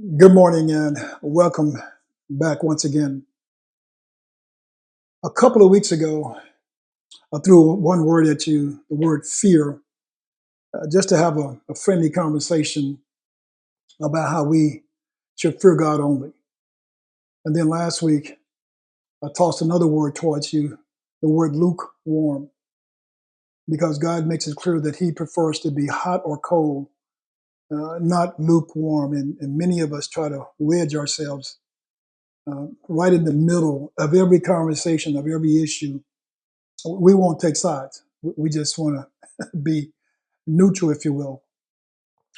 Good morning and welcome back once again. A couple of weeks ago, I threw one word at you, the word fear, just to have a friendly conversation about how we should fear God only. And then last week, I tossed another word towards you, the word lukewarm, because God makes it clear that He prefers to be hot or cold, not lukewarm. And many of us try to wedge ourselves right in the middle of every conversation, of every issue. We won't take sides. We just want to be neutral, if you will.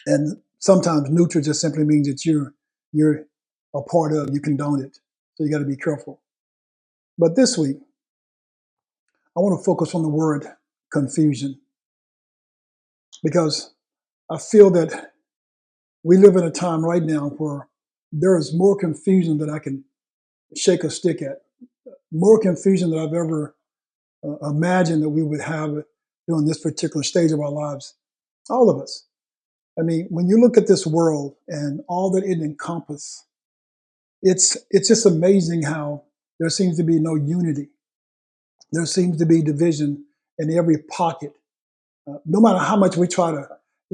And sometimes neutral just simply means that you're a part of, you condone it. So you got to be careful. But this week, I want to focus on the word confusion because I feel that we live in a time right now where there is more confusion than I can shake a stick at, more confusion than I've ever imagined that we would have during this particular stage of our lives. All of us. I mean, when you look at this world and all that it encompasses, it's just amazing how there seems to be no unity. There seems to be division in every pocket. No matter how much we try to,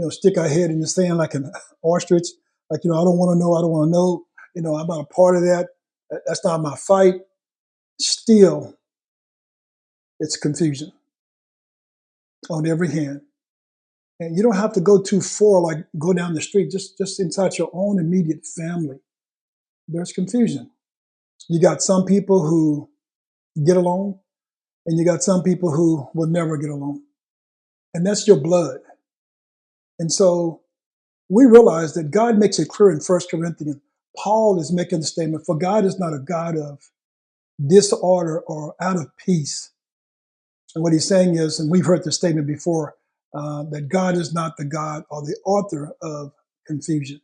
stick our head in the sand like an ostrich, like I don't want to know, I don't want to know. I'm not a part of that. That's not my fight. Still, it's confusion on every hand. And you don't have to go too far, like go down the street, just inside your own immediate family. There's confusion. You got some people who get along, and you got some people who will never get along. And that's your blood. And so we realize that God makes it clear in First Corinthians. Paul is making the statement, for God is not a God of disorder or out of peace. And what he's saying is, and we've heard this statement before, that God is not the God or the author of confusion.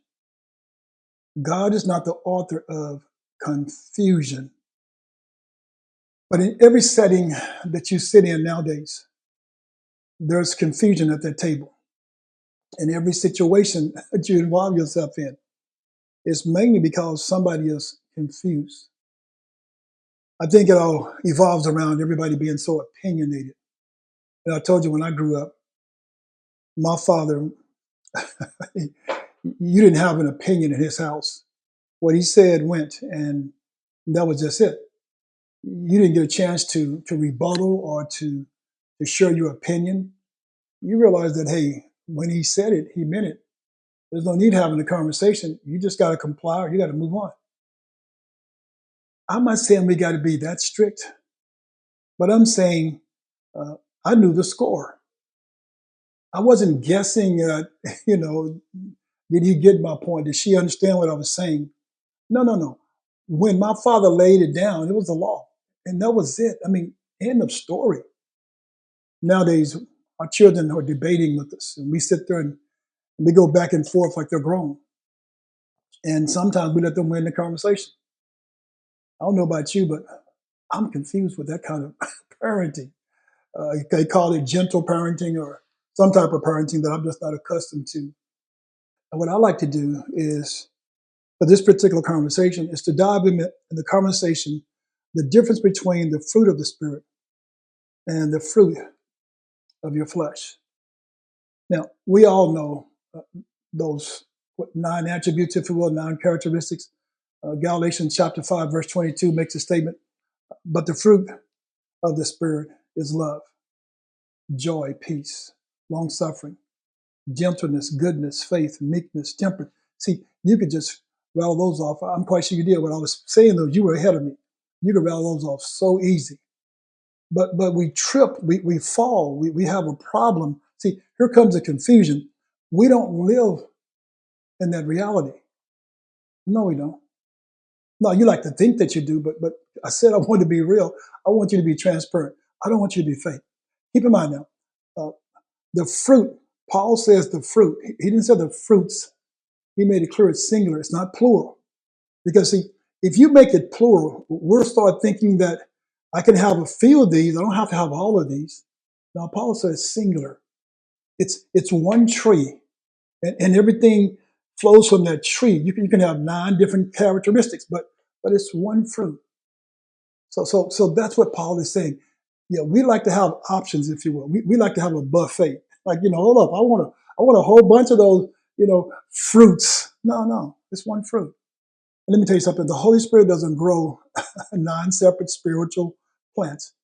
God is not the author of confusion. But in every setting that you sit in nowadays, there's confusion at that table. In every situation that you involve yourself in, it's mainly because somebody is confused. I think it all evolves around everybody being so opinionated. And I told you when I grew up, my father, you didn't have an opinion in his house. What he said went, and that was just it. You didn't get a chance to rebuttal or to share your opinion. You realize that, hey, when he said it, he meant it. There's no need having a conversation. You just got to comply or you got to move on. I'm not saying we got to be that strict, but I'm saying uh, I knew the score. I wasn't guessing, you know, did he get my point? Did she understand what I was saying? No, no, no. When my father laid it down, it was the law. And that was it. I mean, end of story. Nowadays, our children are debating with us, and we sit there and we go back and forth like they're grown. And sometimes we let them win the conversation. I don't know about you, but I'm confused with that kind of parenting. They call it gentle parenting or some type of parenting that I'm just not accustomed to. And what I like to do is, for this particular conversation, is to dive in the conversation, the difference between the fruit of the Spirit and the fruit of your flesh. Now, we all know those 9 attributes, if you will, 9 characteristics. Galatians chapter 5, verse 22 makes a statement, but the fruit of the Spirit is love, joy, peace, long suffering, gentleness, goodness, faith, meekness, temperance. See, you could just rattle those off. I'm quite sure you did. When I was saying those, you were ahead of me. You could rattle those off so easy. But we trip, we fall, we have a problem. See, here comes the confusion. We don't live in that reality. No, we don't. No, you like to think that you do, but I said I want to be real. I want you to be transparent. I don't want you to be fake. Keep in mind now, uh, the fruit, Paul says the fruit. He didn't say the fruits. He made it clear it's singular. It's not plural. Because see, if you make it plural, we'll start thinking that I can have a few of these. I don't have to have all of these. Now, Paul says singular. It's one tree, and everything flows from that tree. You can have 9 different characteristics, but it's one fruit. So that's what Paul is saying. Yeah, we like to have options, if you will. We like to have a buffet. Like, hold up, I want a whole bunch of those, fruits. No, it's one fruit. And let me tell you something. The Holy Spirit doesn't grow 9 separate spiritual plants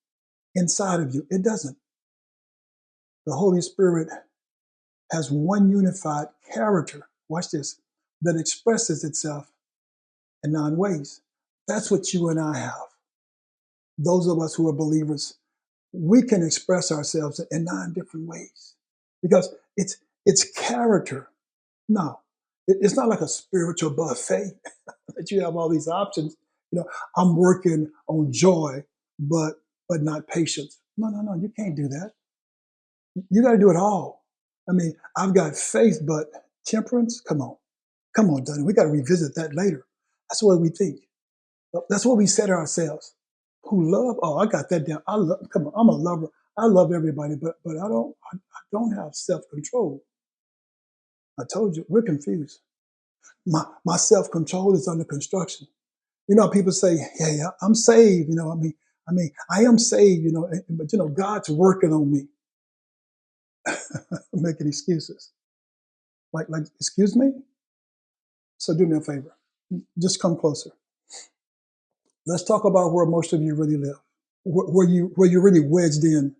inside of you. It doesn't. The Holy Spirit has one unified character. Watch this. That expresses itself in 9 ways. That's what you and I have. Those of us who are believers, we can express ourselves in 9 different ways because it's character. No, it's not like a spiritual buffet that you have all these options. I'm working on joy, but not patience. No, you can't do that. You got to do it all. I mean, I've got faith, but temperance. Come on, Donnie. We got to revisit that later. That's what we think. That's what we said to ourselves. Who love? Oh, I got that down. I love. Come on, I'm a lover. I love everybody, but I don't have self control. I told you, we're confused. My self control is under construction. People say, "Yeah, I'm saved." I am saved. But God's working on me. Making excuses. Like, excuse me. So do me a favor. Just come closer. Let's talk about where most of you really live. Where you're really wedged in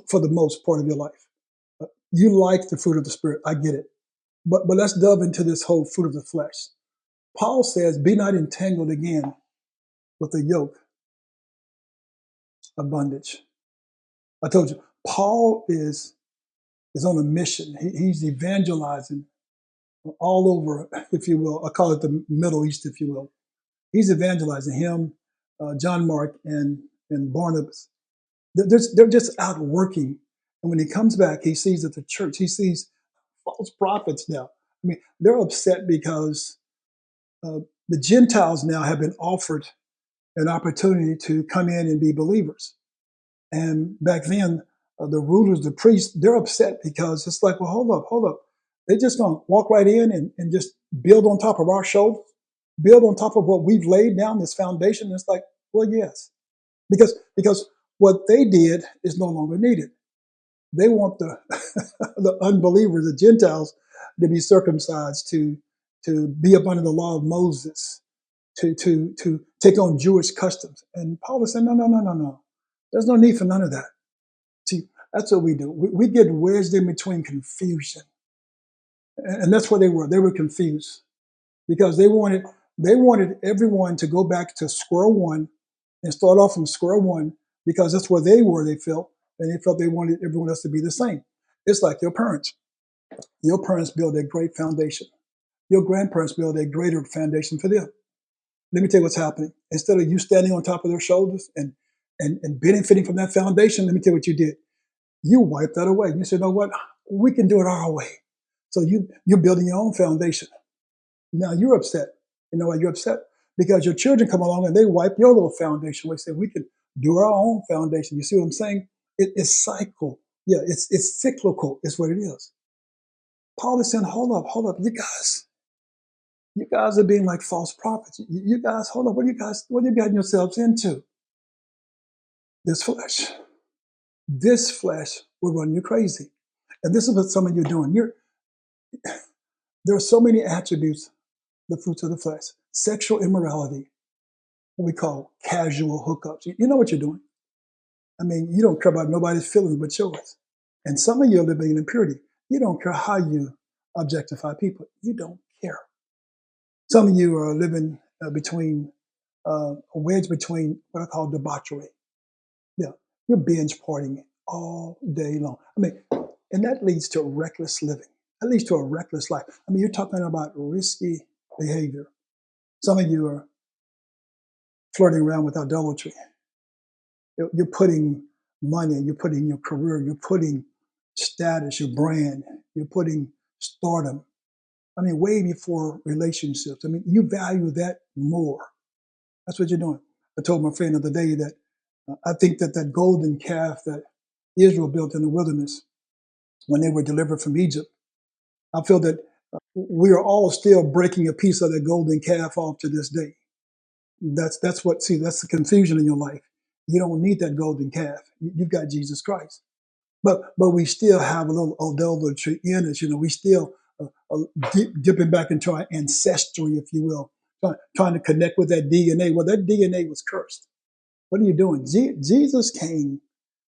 for the most part of your life. You like the fruit of the Spirit. I get it. But let's delve into this whole fruit of the flesh. Paul says, be not entangled again with the yoke of bondage. I told you, Paul is on a mission. He's evangelizing all over, if you will. I call it the Middle East, if you will. He's evangelizing him, John Mark, and Barnabas. They're just out working. And when he comes back, he sees that the church, he sees false prophets now. I mean, they're upset because the Gentiles now have been offered an opportunity to come in and be believers. And back then, the rulers, the priests, they're upset because it's like, well, hold up. They're just going to walk right in and just build on top of our shoulders, build on top of what we've laid down, this foundation. It's like, well, yes, because what they did is no longer needed. They want the the unbelievers, the Gentiles, to be circumcised, to be up under the law of Moses, to take on Jewish customs. And Paul is saying, no. There's no need for none of that. See, that's what we do. We get wedged in between confusion. And that's where they were. They were confused because they wanted everyone to go back to square one and start off from square one because that's where they were, they felt, and they felt they wanted everyone else to be the same. It's like your parents. Your parents build a great foundation. Your grandparents build a greater foundation for them. Let me tell you what's happening. Instead of you standing on top of their shoulders and benefiting from that foundation, let me tell you what you did. You wiped that away. You said, you know what? We can do it our way. So you're building your own foundation. Now you're upset. You know why you're upset? Because your children come along and they wipe your little foundation. We say we can do our own foundation. You see what I'm saying? It's cycle. Yeah, it's cyclical. Is what it is. Paul is saying, hold up, you guys are being like false prophets. You guys, hold up, what are you getting yourselves into? This flesh will run you crazy. And this is what some of you are doing. There are so many attributes, the fruits of the flesh. Sexual immorality, what we call casual hookups. You know what you're doing. I mean, you don't care about nobody's feelings but yours. And some of you are living in impurity. You don't care how you objectify people. You don't care. Some of you are living between a wedge between what I call debauchery. Yeah, you're binge partying all day long. I mean, and that leads to reckless living. That leads to a reckless life. I mean, you're talking about risky behavior. Some of you are flirting around with idolatry. You're putting money, you're putting your career, you're putting status, your brand, you're putting stardom. I mean, way before relationships. I mean, you value that more. That's what you're doing. I told my friend the other day that I think that golden calf that Israel built in the wilderness when they were delivered from Egypt, I feel that We are all still breaking a piece of that golden calf off to this day. That's what, see, that's the confusion in your life. You don't need that golden calf. You've got Jesus Christ. But we still have a little adultery in us. We still dipping back into our ancestry, if you will, trying to connect with that DNA. Well, that DNA was cursed. What are you doing? Jesus came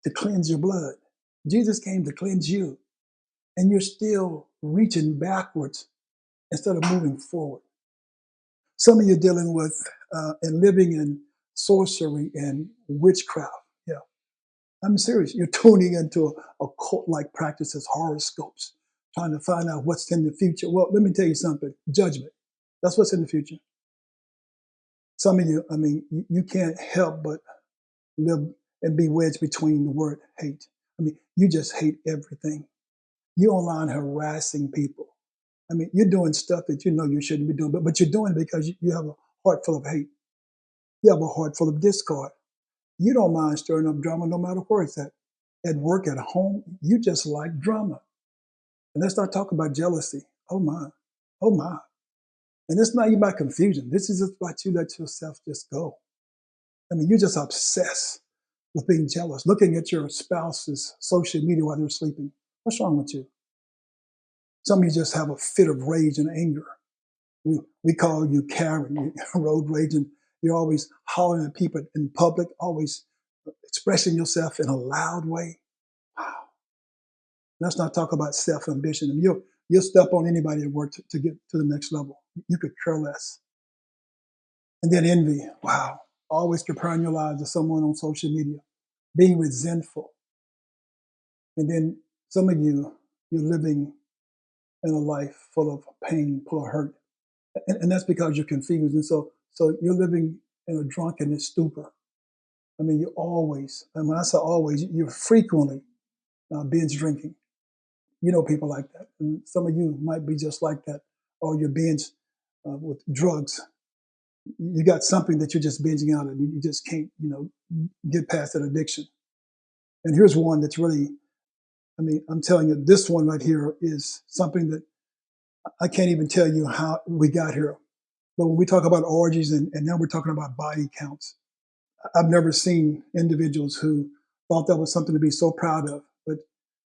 to cleanse your blood. Jesus came to cleanse you. And you're still reaching backwards instead of moving forward. Some of you are dealing with and living in sorcery and witchcraft. Yeah, I'm serious. You're tuning into a cult-like practices, horoscopes, trying to find out what's in the future. Well, let me tell you something. Judgment. That's what's in the future. Some of you, you can't help but live and be wedged between the word hate. You just hate everything. You're online harassing people. You're doing stuff that you know you shouldn't be doing, but you're doing it because you have a heart full of hate. You have a heart full of discord. You don't mind stirring up drama no matter where it's at. At work, at home, you just like drama. And let's not talk about jealousy. Oh my, oh my. And it's not even about confusion. This is just about you let yourself just go. You're just obsessed with being jealous, looking at your spouse's social media while they're sleeping. What's wrong with you? Some of you just have a fit of rage and anger. We call you Karen, road rage, and you're always hollering at people in public, always expressing yourself in a loud way. Wow. Let's not talk about self-ambition. You'll step on anybody at work to get to the next level. You could care less. And then envy. Wow. Always comparing your lives to someone on social media, being resentful. And then some of you, you're living in a life full of pain, full of hurt. And that's because you're confused. And so you're living in a drunkenness stupor. You always, and when I say always, you're frequently binge drinking. You know people like that. And some of you might be just like that, or you're binge with drugs. You got something that you're just binging out of. You just can't, get past that addiction. And here's one that's really, I'm telling you, this one right here is something that I can't even tell you how we got here. But when we talk about orgies and now we're talking about body counts, I've never seen individuals who thought that was something to be so proud of. But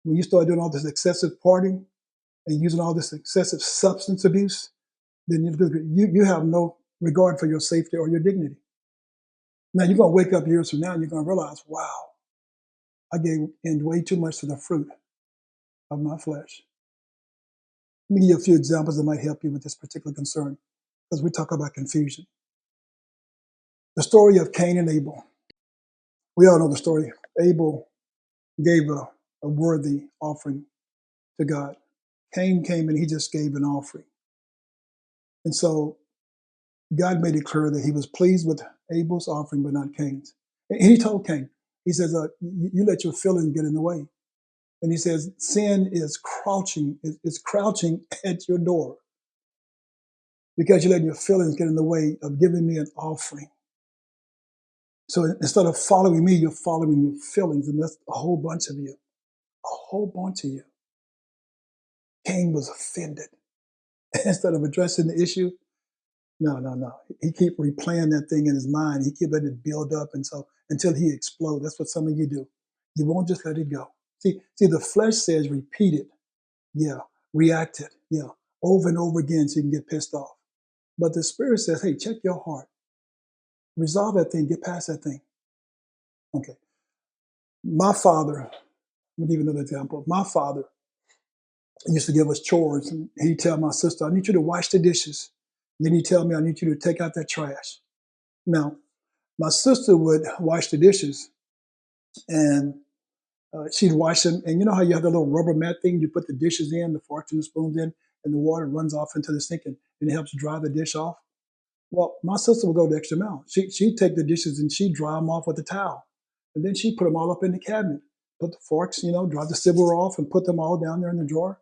when you start doing all this excessive partying and using all this excessive substance abuse, then you have no regard for your safety or your dignity. Now you're going to wake up years from now and you're going to realize, wow, I gave in way too much to the fruit of my flesh. Let me give you a few examples that might help you with this particular concern, because we talk about confusion. The story of Cain and Abel. We all know the story. Abel gave a worthy offering to God. Cain came and he just gave an offering. And so God made it clear that he was pleased with Abel's offering, but not Cain's. And he told Cain, he says, you let your feelings get in the way. And he says, sin is crouching at your door because you let your feelings get in the way of giving me an offering. So instead of following me, you're following your feelings. And that's a whole bunch of you. A whole bunch of you. Cain was offended. Instead of addressing the issue, no. He keep replaying that thing in his mind. He keep letting it build up, and so until he explodes. That's what some of you do. You won't just let it go. See, the flesh says repeat it, yeah, react it, yeah, over and over again, so you can get pissed off. But the spirit says, hey, check your heart, resolve that thing, get past that thing. Okay. My father. Let me give you another example. My father used to give us chores, and he'd tell my sister, I need you to wash the dishes. And then he'd tell me, I need you to take out that trash. Now, my sister would wash the dishes, and she'd wash them. And you know how you have the little rubber mat thing? You put the dishes in, the forks and the spoons in, and the water runs off into the sink, and it helps dry the dish off. Well, my sister would go the extra mile. She'd take the dishes and she'd dry them off with a towel. And then she'd put them all up in the cabinet. Put the forks, dry the silverware off and put them all down there in the drawer.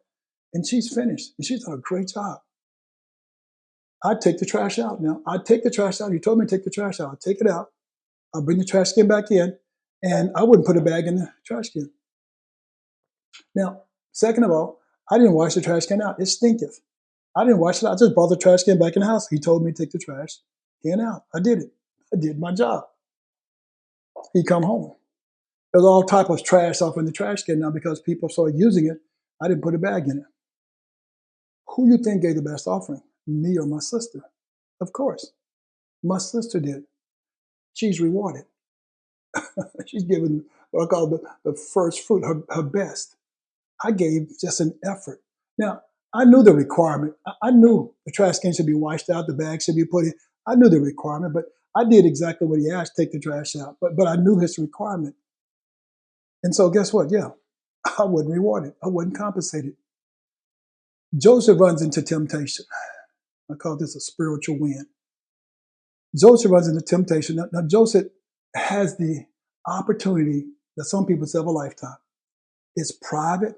And she's finished. And she's done a great job. I'd take the trash out now. I'd take the trash out. You told me to take the trash out. I'd take it out. I'll bring the trash can back in, and I wouldn't put a bag in the trash can. Now, second of all, I didn't wash the trash can out. It stinketh. I didn't wash it. I just brought the trash can back in the house. He told me to take the trash can out. I did it. I did my job. He come home. There's all type of trash off in the trash can now because people started using it. I didn't put a bag in it. Who you think gave the best offering? Me or my sister? Of course. My sister did. She's rewarded. She's given what I call the first fruit, her best. I gave just an effort. Now, I knew the requirement. I knew the trash can should be washed out, the bag should be put in. I knew the requirement, but I did exactly what he asked, take the trash out. But I knew his requirement. And so guess what? Yeah, I wasn't rewarded. I wasn't compensated. Joseph runs into temptation. I call this a spiritual win. Joseph runs into temptation. Now Joseph has the opportunity that some people say of a lifetime. It's private.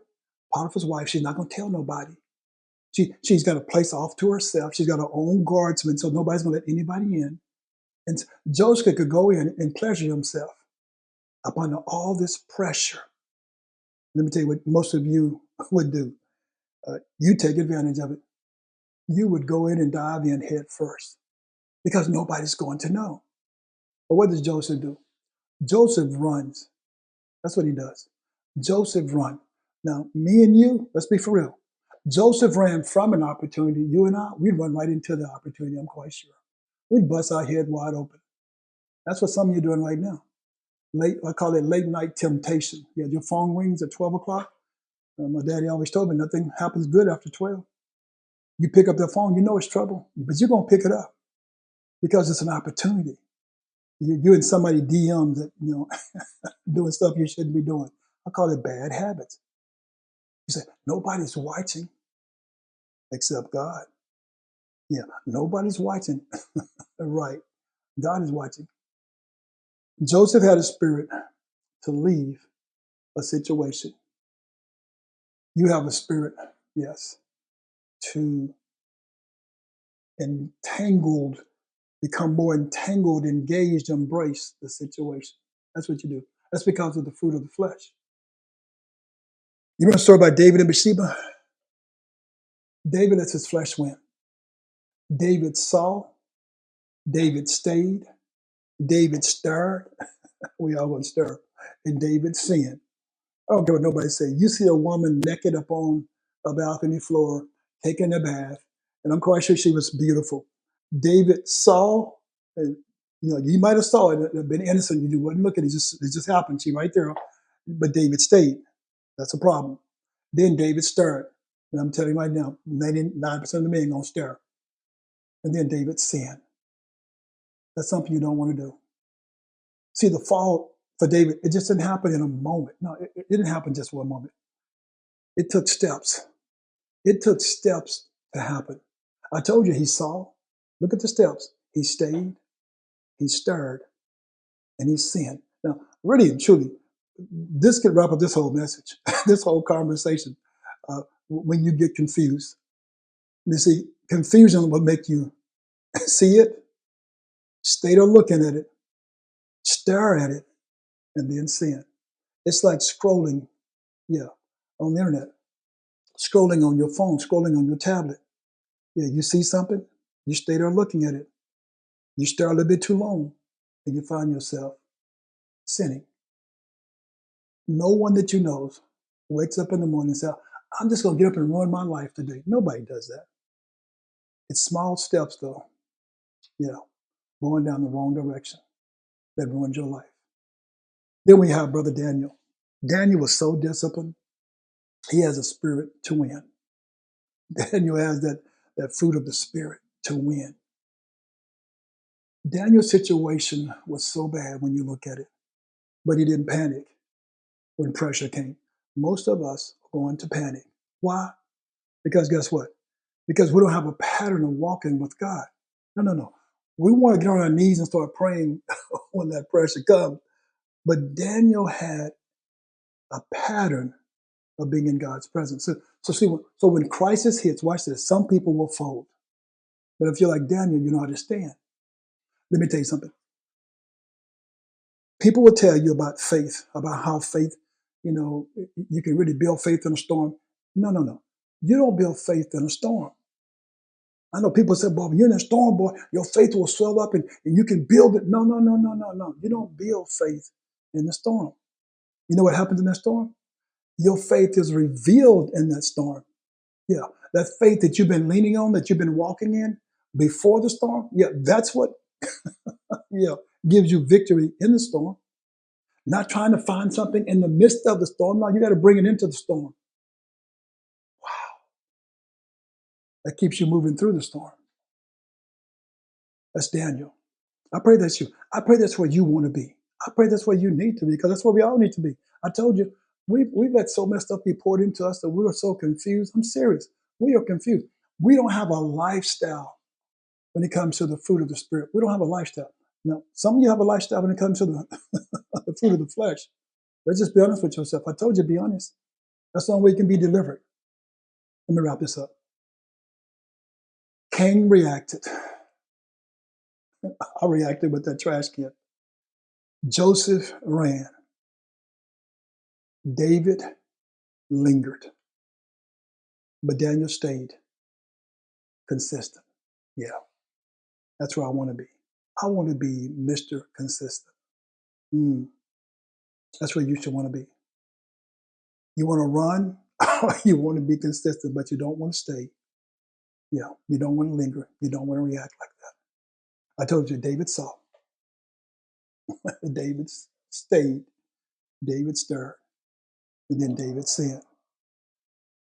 Potiphar's wife, she's not going to tell nobody. She's got a place off to herself. She's got her own guardsmen, so nobody's going to let anybody in. And Joseph could go in and pleasure himself up under all this pressure. Let me tell you what most of you would do. You take advantage of it. You would go in and dive in head first because nobody's going to know. But what does Joseph do? Joseph runs. That's what he does. Joseph run. Now, me and you, let's be for real. Joseph ran from an opportunity. You and I, we'd run right into the opportunity, I'm quite sure. We'd bust our head wide open. That's what some of you are doing right now. I call it late night temptation. You had your phone rings at 12 o'clock. My daddy always told me nothing happens good after 12. You pick up the phone, you know it's trouble, but you're going to pick it up because it's an opportunity. You're in somebody's DMs that, doing stuff you shouldn't be doing. I call it bad habits. You say, nobody's watching except God. Yeah, nobody's watching. Right. God is watching. Joseph had a spirit to leave a situation. You have a spirit, yes, to become more entangled, engaged, embrace the situation. That's what you do. That's because of the fruit of the flesh. You remember a story about David and Bathsheba? David lets his flesh win. David saw, David stayed, David stirred. We all want to stir. And David sinned. I don't care what nobody say. You see a woman naked up on a balcony floor, taking a bath, and I'm quite sure she was beautiful. David saw, and you might have saw it, been innocent. You wasn't looking. It just happened. She right there. But David stayed. That's a problem. Then David stirred. And I'm telling you right now, 99% of the men gonna stir. And then David sinned. That's something you don't want to do. See, the fall for David, it just didn't happen in a moment. No, it didn't happen just for a moment. It took steps. It took steps to happen. I told you he saw. Look at the steps. He stayed, he stirred, and he sinned. Now, really and truly, this could wrap up this whole message, this whole conversation. When you get confused, you see, confusion will make you see it, stay there looking at it, stare at it, and then sin. It's like scrolling, on the internet, scrolling on your phone, scrolling on your tablet. Yeah, you see something, you stay there looking at it. You stare a little bit too long, and you find yourself sinning. No one that you know wakes up in the morning and says, I'm just going to get up and ruin my life today. Nobody does that. It's small steps, though, going down the wrong direction that ruins your life. Then we have Brother Daniel. Daniel was so disciplined. He has a spirit to win. Daniel has that fruit of the spirit to win. Daniel's situation was so bad when you look at it, but he didn't panic when pressure came. Most of us are going to panic. Why? Because guess what? Because we don't have a pattern of walking with God. No. We want to get on our knees and start praying when that pressure comes. But Daniel had a pattern of being in God's presence. So when crisis hits, watch this, some people will fold. But if you're like Daniel, you know how to stand. Let me tell you something. People will tell you about faith, about how faith, you can really build faith in a storm. No. You don't build faith in a storm. I know people say, boy, when you're in a storm, boy, your faith will swell up and you can build it. No, no, no, no, no, no. You don't build faith in the storm. You know what happens in that storm? Your faith is revealed in that storm. Yeah. That faith that you've been leaning on, that you've been walking in before the storm. Yeah. That's what, yeah, gives you victory in the storm. Not trying to find something in the midst of the storm. No, you got to bring it into the storm. That keeps you moving through the storm. That's Daniel. I pray that's you. I pray that's where you want to be. I pray that's where you need to be, because that's where we all need to be. I told you, we've let so much stuff be poured into us that we are so confused. I'm serious. We are confused. We don't have a lifestyle when it comes to the fruit of the Spirit. We don't have a lifestyle. Now, some of you have a lifestyle when it comes to the, the fruit of the flesh. Let's just be honest with yourself. I told you, be honest. That's the only way you can be delivered. Let me wrap this up. Cain reacted. I reacted with that trash can. Joseph ran. David lingered. But Daniel stayed consistent. Yeah, that's where I want to be. I want to be Mr. Consistent. That's where you should want to be. You want to run, you want to be consistent, but you don't want to stay. Yeah, you don't want to linger. You don't want to react like that. I told you, David saw. David stayed. David stirred. And then David sinned.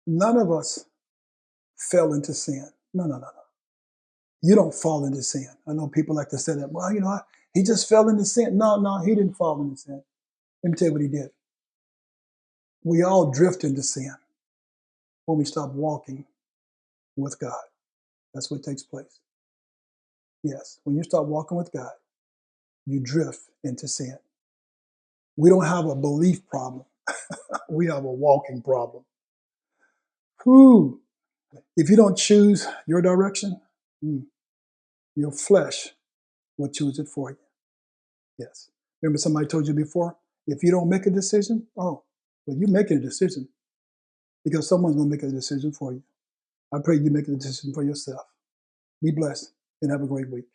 None of us fell into sin. No, no, no, no. You don't fall into sin. I know people like to say that. Well, he just fell into sin. No, no, he didn't fall into sin. Let me tell you what he did. We all drift into sin when we stop walking with God. That's what takes place. Yes, when you stop walking with God, you drift into sin. We don't have a belief problem. We have a walking problem. Whew. If you don't choose your direction, your flesh will choose it for you. Yes. Remember somebody told you before, if you don't make a decision, well, you're making a decision because someone's going to make a decision for you. I pray you make a decision for yourself. Be blessed and have a great week.